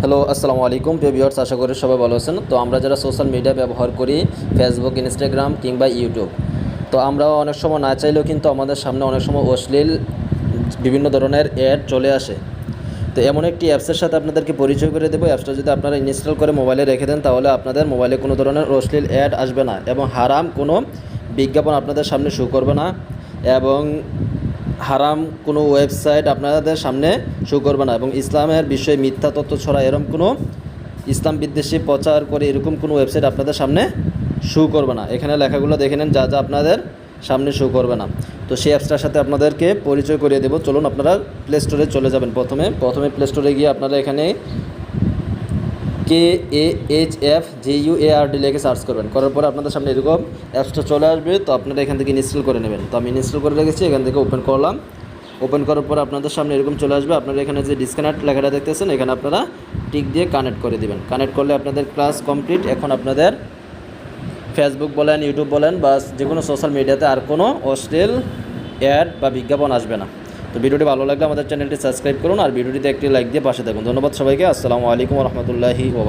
Hello, আসসালামু আলাইকুম প্রিয় ভিউয়ার্স, আশা করি সবাই ভালো আছেন। তো আমরা যারা সোশ্যাল মিডিয়া ব্যবহার করি, ফেসবুক, ইনস্টাগ্রাম কিংবা ইউটিউব, তো আমরাও অনেক সময় না চাইলেও কিন্তু আমাদের সামনে অনেক সময় অশ্লীল বিভিন্ন ধরনের অ্যাড চলে আসে। তো এমন একটি অ্যাপসের সাথে আপনাদেরকে পরিচয় করে দেবো। অ্যাপসটা যদি আপনারা ইনস্টল করে মোবাইলে রেখে দেন, তাহলে আপনাদের মোবাইলে কোনো ধরনের অশ্লীল অ্যাড আসবে না এবং হারাম কোনো বিজ্ঞাপন আপনাদের সামনে শো করবে না এবং হারাম কোনো ওয়েবসাইট আপনাদের সামনে শো করবে না এবং ইসলামের বিষয়ে মিথ্যা তথ্য ছড়া এরকম কোনো ইসলাম বিদ্বেষী প্রচার করে এরকম কোনো ওয়েবসাইট আপনাদের সামনে শো করবে না। এখানে লেখাগুলো দেখে নেন, যা যা আপনাদের সামনে শো করবে না। তো সেই অ্যাপসটার সাথে আপনাদেরকে পরিচয় করিয়ে দেবো। চলুন, আপনারা প্লে স্টোরে চলে যাবেন। প্রথমে প্লে স্টোরে গিয়ে আপনারা এখানে KAHFJUARD লিখে সার্চ করবেন। করার পরে আপনাদের সামনে এরকম অ্যাপসটা চলে আসবে। তো আপনারা এখান থেকে ইনস্টল করে নেবেন। তো আমি ইনস্টল করে রেখেছি, এখান থেকে ওপেন করলাম। ওপেন করার পর আপনাদের সামনে এরকম চলে আসবে। আপনারা এখানে যে ডিসকানেক্ট লেখাটা দেখতেছেন, এখানে আপনারা টিক দিয়ে কানেক্ট করে দেবেন। কানেক্ট করলে আপনাদের ক্লাস কমপ্লিট। এখন আপনাদের ফেসবুক বলেন, ইউটিউব বলেন বা যে কোনো সোশ্যাল মিডিয়াতে আর কোনো অশ্লীল অ্যাড বা বিজ্ঞাপন আসবে না। তো ভিডিওটি ভালো লাগলে আমাদের চ্যানেলটি সাবস্ক্রাইব করুন আর ভিডিওটিতে একটি লাইক দিয়ে পাশে থাকুন। ধন্যবাদ সবাইকে। আসসালামু আলাইকুম ওয়া রাহমাতুল্লাহি ওয়া বারাকাতুহু।